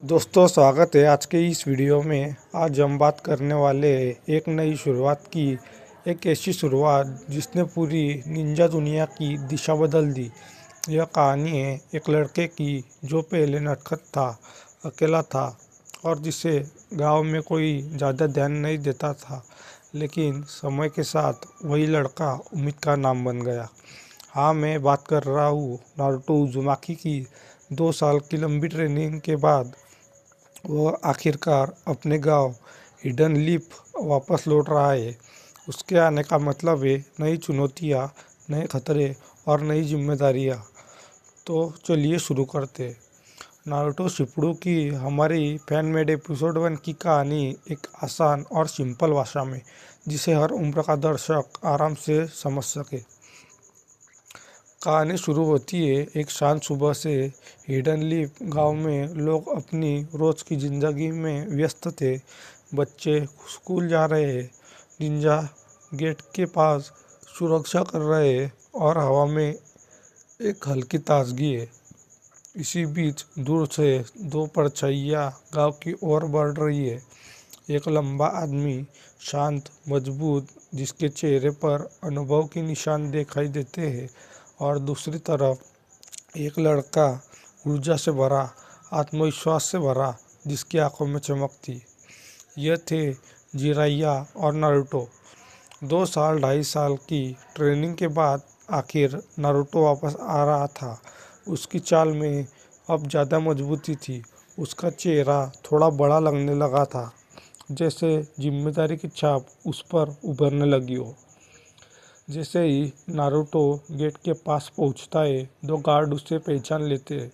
दोस्तों, स्वागत है आज के इस वीडियो में। आज हम बात करने वाले हैं एक नई शुरुआत की। एक ऐसी शुरुआत जिसने पूरी निंजा दुनिया की दिशा बदल दी। यह कहानी है एक लड़के की जो पहले नटखट था, अकेला था और जिसे गांव में कोई ज़्यादा ध्यान नहीं देता था। लेकिन समय के साथ वही लड़का उम्मीद का नाम बन गया। हाँ, मैं बात कर रहा हूँ नारुतो उज़ुमाकी की। 2 साल की लंबी ट्रेनिंग के बाद वह आखिरकार अपने गांव हिडन लीफ वापस लौट रहा है। उसके आने का मतलब है नई चुनौतियाँ, नए खतरे और नई जिम्मेदारियाँ। तो चलिए शुरू करते हैं। नारुतो शिप्पुडन की हमारी फैन मेड एपिसोड 1 की कहानी एक आसान और सिंपल भाषा में, जिसे हर उम्र का दर्शक आराम से समझ सके। कहानी शुरू होती है एक शांत सुबह से। हिडन लीफ गांव में लोग अपनी रोज की जिंदगी में व्यस्त थे। बच्चे स्कूल जा रहे हैं, निंजा गेट के पास सुरक्षा कर रहे हैं और हवा में एक हल्की ताजगी है। इसी बीच दूर से दो परछाइयाँ गांव की ओर बढ़ रही है। एक लंबा आदमी, शांत, मजबूत, जिसके चेहरे पर अनुभव के निशान दिखाई देते हैं, और दूसरी तरफ एक लड़का, ऊर्जा से भरा, आत्मविश्वास से भरा, जिसकी आंखों में चमक थी। ये थे जिराइया और नारुतो। 2 साल 2.5 साल की ट्रेनिंग के बाद आखिर नारुतो वापस आ रहा था। उसकी चाल में अब ज़्यादा मजबूती थी। उसका चेहरा थोड़ा बड़ा लगने लगा था, जैसे जिम्मेदारी की छाप उस पर उभरने लगी हो। जैसे ही नारुतो गेट के पास पहुंचता है, दो गार्ड उसे पहचान लेते हैं।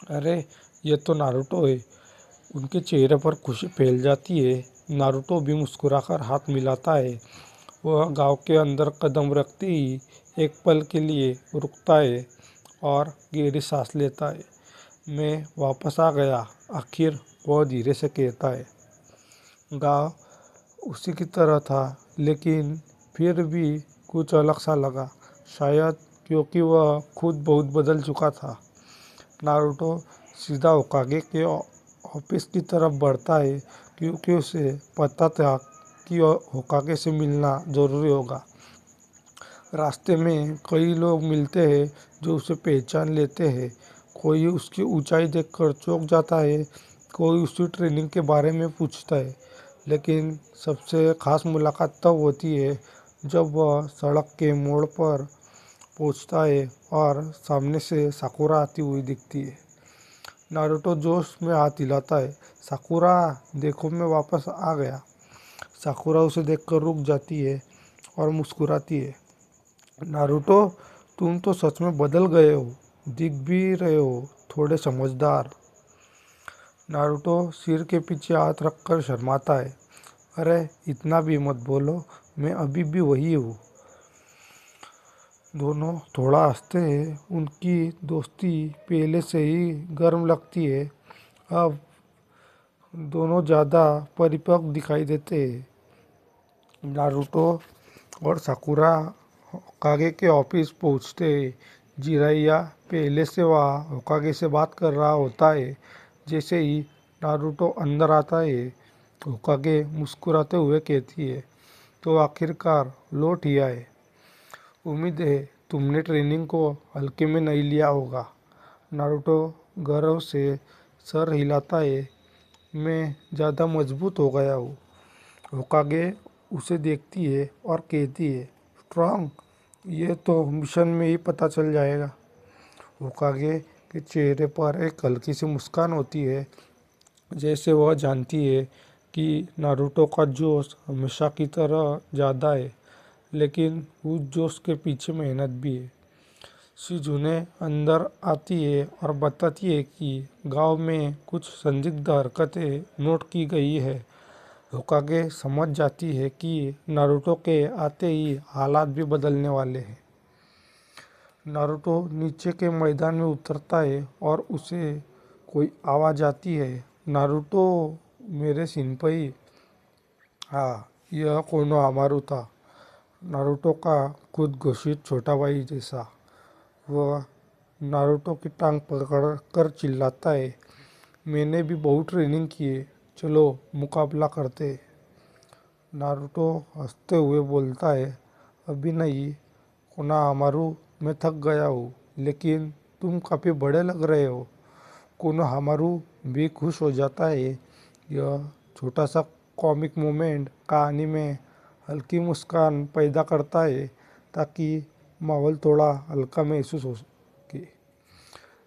अरे, ये तो नारुतो है। उनके चेहरे पर खुशी फैल जाती है। नारुतो भी मुस्कुराकर हाथ मिलाता है। वह गांव के अंदर कदम रखते ही एक पल के लिए रुकता है और गहरी सांस लेता है। मैं वापस आ गया, आखिर, वह धीरे से कहता है। गांव उसी की तरह था, लेकिन फिर भी कुछ अलग सा लगा। शायद क्योंकि वह खुद बहुत बदल चुका था। नारुतो सीधा होकागे के ऑफिस की तरफ बढ़ता है, क्योंकि उसे पता था कि होकागे से मिलना ज़रूरी होगा। रास्ते में कई लोग मिलते हैं जो उसे पहचान लेते हैं। कोई उसकी ऊंचाई देखकर चौंक जाता है, कोई उसकी ट्रेनिंग के बारे में पूछता है। लेकिन सबसे खास मुलाकात तब होती है जब वह सड़क के मोड़ पर पहुंचता है और सामने से साकुरा आती हुई दिखती है। नारुतो जोश में हाथ हिलाता है। साकुरा, देखो, मैं वापस आ गया। साकुरा उसे देखकर रुक जाती है और मुस्कुराती है। नारुतो, तुम तो सच में बदल गए हो। दिख भी रहे हो थोड़े समझदार। नारुतो सिर के पीछे हाथ रखकर शर्माता है। अरे, इतना भी मत बोलो, मैं अभी भी वही हूँ। दोनों थोड़ा हंसते हैं। उनकी दोस्ती पहले से ही गर्म लगती है। अब दोनों ज़्यादा परिपक्व दिखाई देते हैं। नारुतो और साकुरा होकागे के ऑफिस पहुंचते हैं। जिराइया पहले से वहाँ होकागे से बात कर रहा होता है। जैसे ही नारुतो अंदर आता है, होकागे मुस्कुराते हुए कहती है, तो आखिरकार लौट ही आए। उम्मीद है तुमने ट्रेनिंग को हल्के में नहीं लिया होगा। नारुतो गर्व से सर हिलाता है। मैं ज़्यादा मजबूत हो गया हूँ। होकागे उसे देखती है और कहती है, स्ट्रांग? ये तो मिशन में ही पता चल जाएगा। होकागे के चेहरे पर एक हल्की सी मुस्कान होती है, जैसे वह जानती है कि नारुतो का जोश हमेशा की तरह ज़्यादा है, लेकिन उस जोश के पीछे मेहनत भी है। शिजुने अंदर आती है और बताती है कि गांव में कुछ संदिग्ध हरकतें नोट की गई है। होकागे समझ जाती है कि नारुतो के आते ही हालात भी बदलने वाले हैं। नारुतो नीचे के मैदान में उतरता है और उसे कोई आवाज़ आती है, नारुतो, मेरे सिनपई। हाँ, यह कोनो हमारू था, नारुतो का खुद घोषित छोटा भाई जैसा। वह नारुतो की टांग पकड़ कर चिल्लाता है, मैंने भी बहुत ट्रेनिंग की है, चलो मुकाबला करते। नारुतो हंसते हुए बोलता है, अभी नहीं कोनोहामारू, मैं थक गया हूँ, लेकिन तुम काफ़ी बड़े लग रहे हो। कोनोहामारू भी खुश हो जाता है। यह छोटा सा कॉमिक मोमेंट कहानी में हल्की मुस्कान पैदा करता है ताकि माहौल थोड़ा हल्का महसूस हो सके।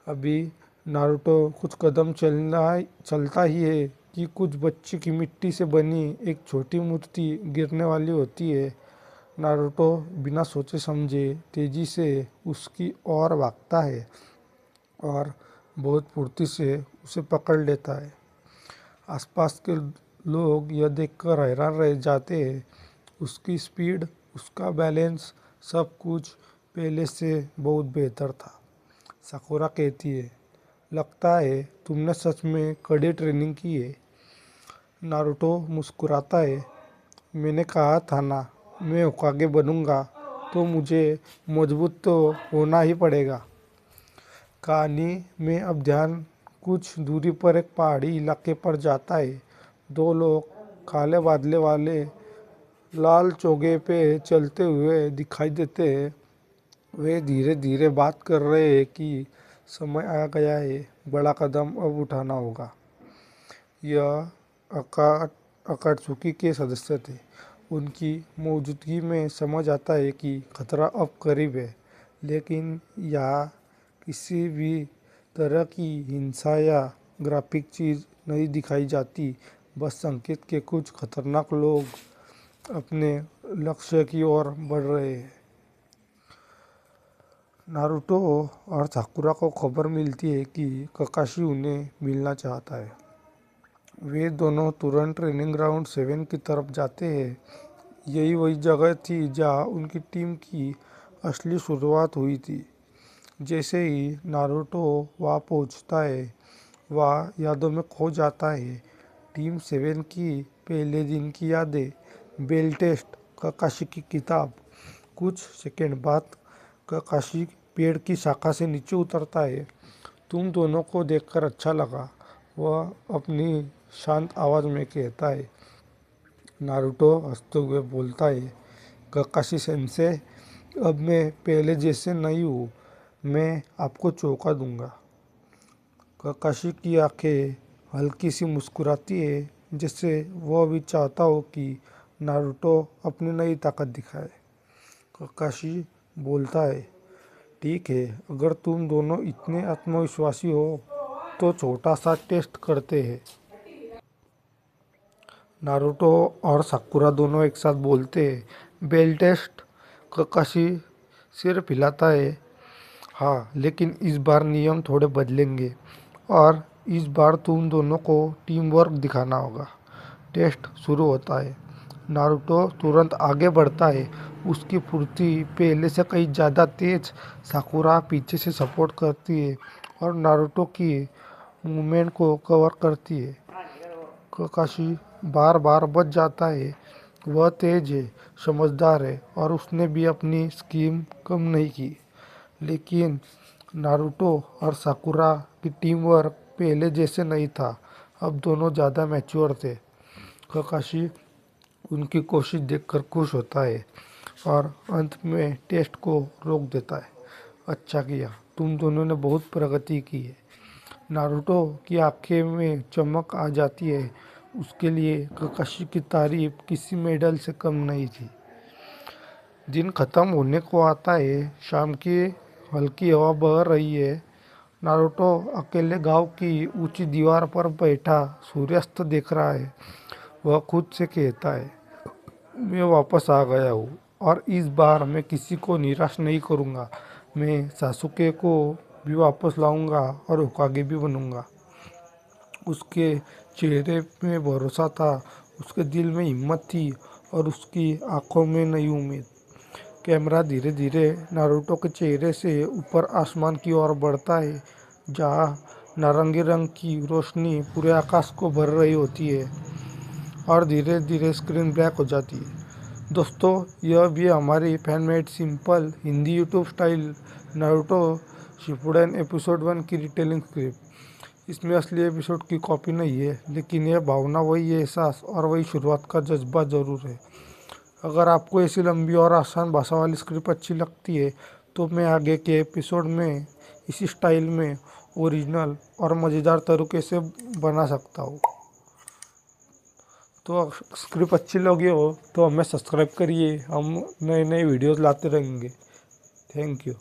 अभी नारुतो कुछ कदम चलता ही है कि कुछ बच्चे की मिट्टी से बनी एक छोटी मूर्ति गिरने वाली होती है। नारुतो बिना सोचे समझे तेजी से उसकी ओर भागता है और बहुत फुर्ती से उसे पकड़ लेता है। आसपास के लोग यह देखकर हैरान रह जाते हैं। उसकी स्पीड, उसका बैलेंस, सब कुछ पहले से बहुत बेहतर था। साकुरा कहती है, लगता है तुमने सच में कड़ी ट्रेनिंग की है। नारुतो मुस्कुराता है, मैंने कहा था ना, मैं होकागे बनूंगा तो मुझे मजबूत तो होना ही पड़ेगा। कहानी में अब ध्यान कुछ दूरी पर एक पहाड़ी इलाके पर जाता है। दो लोग काले बादले वाले लाल चौगे पे चलते हुए दिखाई देते हैं। वे धीरे धीरे बात कर रहे हैं कि समय आ गया है, बड़ा कदम अब उठाना होगा। यह अकात्सुकी के सदस्य थे। उनकी मौजूदगी में समझ आता है कि खतरा अब करीब है, लेकिन यहाँ किसी भी तरह की हिंसा या ग्राफिक चीज़ नहीं दिखाई जाती। बस संकेत के कुछ खतरनाक लोग अपने लक्ष्य की ओर बढ़ रहे हैं। नारुतो और साकुरा को खबर मिलती है कि ककाशी उन्हें मिलना चाहता है। वे दोनों तुरंत ट्रेनिंग ग्राउंड 7 की तरफ जाते हैं। यही वही जगह थी जहाँ उनकी टीम की असली शुरुआत हुई थी। जैसे ही नारुतो वहाँ पहुँचता है, वह यादों में खो जाता है। टीम 7 की पहले दिन की यादें, बेल टेस्ट, ककाशी की किताब। कुछ सेकंड बाद ककाशी पेड़ की शाखा से नीचे उतरता है। तुम दोनों को देखकर अच्छा लगा, वह अपनी शांत आवाज़ में कहता है। नारुतो हंसते हुए बोलता है, ककाशी सेंसे, अब मैं पहले जैसे नहीं हूँ, मैं आपको चौंका दूंगा। ककाशी की आंखें हल्की सी मुस्कुराती है, जैसे वह भी चाहता हो कि नारुतो अपनी नई ताकत दिखाए। ककाशी बोलता है, ठीक है, अगर तुम दोनों इतने आत्मविश्वासी हो तो छोटा सा टेस्ट करते हैं। नारुतो और साकुरा दोनों एक साथ बोलते हैं, बेल टेस्ट। ककाशी सिर हिलाता है, हाँ, लेकिन इस बार नियम थोड़े बदलेंगे और इस बार तुम दोनों को टीम वर्क दिखाना होगा। टेस्ट शुरू होता है। नारुतो तुरंत आगे बढ़ता है, उसकी फुर्ती पहले से कहीं ज़्यादा तेज। साकुरा पीछे से सपोर्ट करती है और नारुतो की मूवमेंट को कवर करती है। ककाशी बार बार बच जाता है। वह तेज है, समझदार है और उसने भी अपनी स्कीम कम नहीं की। लेकिन नारुतो और साकुरा की टीम वर्क पहले जैसे नहीं था। अब दोनों ज़्यादा मैच्योर थे। ककाशी उनकी कोशिश देखकर खुश होता है और अंत में टेस्ट को रोक देता है। अच्छा किया, तुम दोनों ने बहुत प्रगति की है। नारुतो की आंखें में चमक आ जाती है। उसके लिए ककाशी की तारीफ किसी मेडल से कम नहीं थी। दिन खत्म होने को आता है। शाम की हल्की हवा बह रही है। नारुतो अकेले गांव की ऊंची दीवार पर बैठा सूर्यास्त देख रहा है। वह खुद से कहता है, मैं वापस आ गया हूँ और इस बार मैं किसी को निराश नहीं करूँगा। मैं सासुके को भी वापस लाऊंगा और होकागे भी बनूंगा। उसके चेहरे में भरोसा था, उसके दिल में हिम्मत थी और उसकी आंखों में नई उम्मीद। कैमरा धीरे धीरे नारुतो के चेहरे से ऊपर आसमान की ओर बढ़ता है, जहाँ नारंगी रंग की रोशनी पूरे आकाश को भर रही होती है और धीरे धीरे स्क्रीन ब्लैक हो जाती है। दोस्तों, यह भी हमारी fan made simple Hindi YouTube style Naruto Shippuden episode 1 की रिटेलिंग स्क्रिप्ट। इसमें असली एपिसोड की कॉपी नहीं है, लेकिन यह भावना, वही एहसास और वही शुरुआत का जज्बा ज़रूर है। अगर आपको ऐसी लंबी और आसान भाषा वाली स्क्रिप्ट अच्छी लगती है तो मैं आगे के एपिसोड में इसी स्टाइल में ओरिजिनल और मज़ेदार तरीके से बना सकता हूँ। तो स्क्रिप्ट अच्छी लगी हो तो हमें सब्सक्राइब करिए, हम नए नए वीडियोस लाते रहेंगे। Thank you.